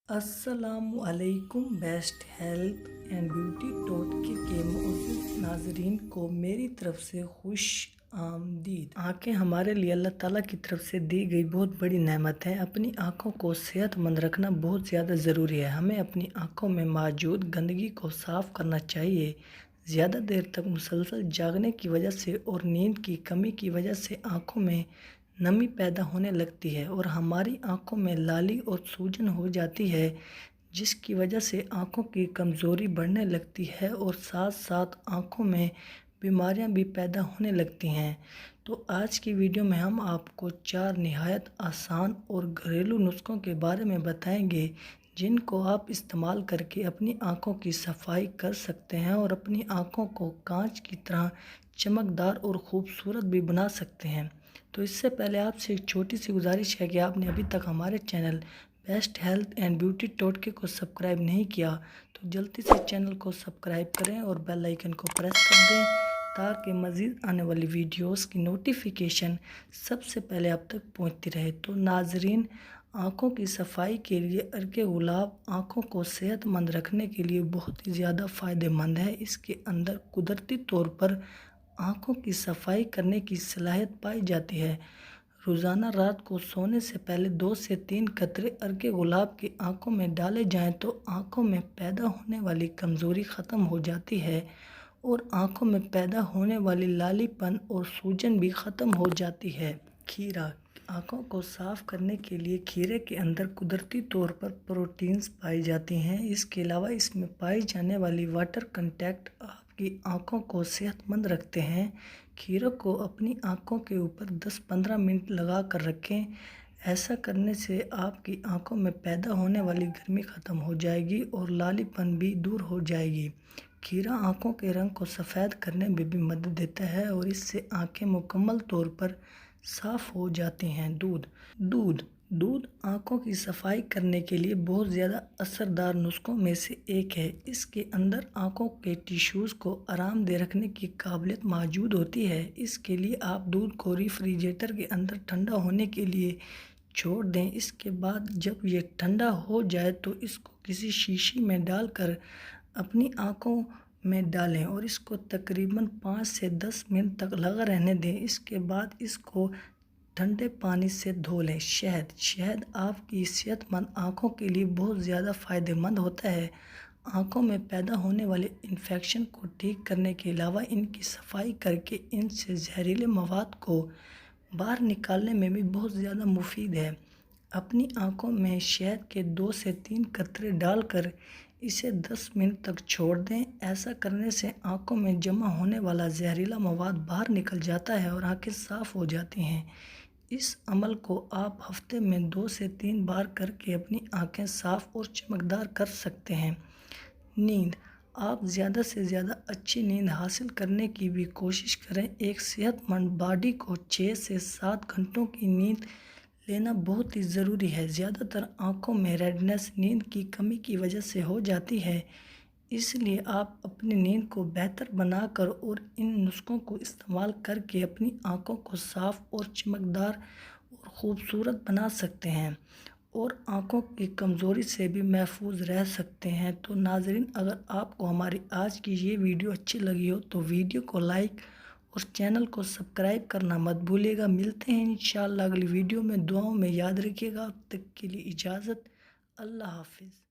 السلام علیکم۔ Best health and beauty ٹوٹکے کے معزز ناظرین کو میری طرف سے خوش آمدید۔ آنکھیں ہمارے لیے اللہ تعالیٰ کی طرف سے دی گئی بہت بڑی نعمت ہے۔ اپنی آنکھوں کو صحت مند رکھنا بہت زیادہ ضروری ہے۔ ہمیں اپنی آنکھوں میں موجود گندگی کو صاف کرنا چاہیے۔ زیادہ دیر تک مسلسل جاگنے کی وجہ سے اور نیند کی کمی کی وجہ سے آنکھوں میں نمی پیدا ہونے لگتی ہے اور ہماری آنکھوں میں لالی اور سوجن ہو جاتی ہے، جس کی وجہ سے آنکھوں کی کمزوری بڑھنے لگتی ہے اور ساتھ ساتھ آنکھوں میں بیماریاں بھی پیدا ہونے لگتی ہیں۔ تو آج کی ویڈیو میں ہم آپ کو 4 نہایت آسان اور گھریلو نسخوں کے بارے میں بتائیں گے، جن کو آپ استعمال کر کے اپنی آنکھوں کی صفائی کر سکتے ہیں اور اپنی آنکھوں کو کانچ کی طرح چمکدار اور خوبصورت بھی بنا سکتے ہیں۔ تو اس سے پہلے آپ سے ایک چھوٹی سی گزارش ہے کہ آپ نے ابھی تک ہمارے channel best health and beauty ٹوٹکے کو سبسکرائب نہیں کیا تو جلدی سے چینل کو سبسکرائب کریں اور بیل آئیکن کو پریس کر دیں تاکہ مزید آنے والی ویڈیوز کی نوٹیفیکیشن سب سے پہلے آپ تک پہنچتی رہے۔ تو ناظرین، آنکھوں کی صفائی کے لیے عرق گلاب آنکھوں کو صحت مند رکھنے کے لیے بہت ہی زیادہ فائدہ مند ہے۔ اس کے اندر قدرتی طور پر آنکھوں کی صفائی کرنے کی صلاحیت پائی جاتی ہے۔ روزانہ رات کو سونے سے پہلے 2 سے 3 قطرے عرق گلاب کی آنکھوں میں ڈالے جائیں تو آنکھوں میں پیدا ہونے والی کمزوری ختم ہو جاتی ہے اور آنکھوں میں پیدا ہونے والی لالی پن اور سوجن بھی ختم ہو جاتی ہے۔ کھیرا آنکھوں کو صاف کرنے کے لیے کھیرے کے اندر قدرتی طور پر پروٹینز پائی جاتی ہیں۔ اس کے علاوہ اس میں پائی جانے والی واٹر کنٹینٹ آپ کی آنکھوں کو صحت مند رکھتے ہیں۔ کھیرے کو اپنی آنکھوں کے اوپر 10-15 منٹ لگا کر رکھیں۔ ایسا کرنے سے آپ کی آنکھوں میں پیدا ہونے والی گرمی ختم ہو جائے گی اور لالی پن بھی دور ہو جائے گی۔ کھیرا آنکھوں کے رنگ کو سفید کرنے میں بھی مدد دیتا ہے اور اس سے آنکھیں مکمل طور پر صاف ہو جاتی ہیں۔ دودھ آنکھوں کی صفائی کرنے کے لیے بہت زیادہ اثردار نسخوں میں سے ایک ہے۔ اس کے اندر آنکھوں کے ٹیشوز کو آرام دہ رکھنے کی قابلیت موجود ہوتی ہے۔ اس کے لیے آپ دودھ کو ریفریجریٹر کے اندر ٹھنڈا ہونے کے لیے چھوڑ دیں۔ اس کے بعد جب یہ ٹھنڈا ہو جائے تو اس کو کسی شیشی میں ڈال کر اپنی آنکھوں میں ڈالیں اور اس کو تقریباً 5 سے 10 منٹ تک لگا رہنے دیں۔ اس کے بعد اس کو ٹھنڈے پانی سے دھو لیں۔ شہد آپ کی صحت مند آنکھوں کے لیے بہت زیادہ فائدہ مند ہوتا ہے۔ آنکھوں میں پیدا ہونے والے انفیکشن کو ٹھیک کرنے کے علاوہ ان کی صفائی کر کے ان سے زہریلے مواد کو باہر نکالنے میں بھی بہت زیادہ مفید ہے۔ اپنی آنکھوں میں شہد کے 2 سے 3 قطرے ڈال کر اسے 10 منٹ تک چھوڑ دیں۔ ایسا کرنے سے آنکھوں میں جمع ہونے والا زہریلا مواد باہر نکل جاتا ہے اور آنکھیں صاف ہو جاتی ہیں۔ اس عمل کو آپ ہفتے میں 2 سے 3 بار کر کے اپنی آنکھیں صاف اور چمکدار کر سکتے ہیں۔ نیند آپ زیادہ سے زیادہ اچھی نیند حاصل کرنے کی بھی کوشش کریں۔ ایک صحت مند باڈی کو 6 سے 7 گھنٹوں کی نیند لینا بہت ہی ضروری ہے۔ زیادہ تر آنکھوں میں ریڈنس نیند کی کمی کی وجہ سے ہو جاتی ہے، اس لیے آپ اپنی نیند کو بہتر بنا کر اور ان نسخوں کو استعمال کر کے اپنی آنکھوں کو صاف اور چمکدار اور خوبصورت بنا سکتے ہیں اور آنکھوں کی کمزوری سے بھی محفوظ رہ سکتے ہیں۔ تو ناظرین، اگر آپ کو ہماری آج کی یہ ویڈیو اچھی لگی ہو تو ویڈیو کو لائک اور چینل کو سبسکرائب کرنا مت بھولیے گا۔ ملتے ہیں انشاءاللہ اگلی ویڈیو میں۔ دعاؤں میں یاد رکھیے گا۔ اب تک کے لیے اجازت، اللہ حافظ۔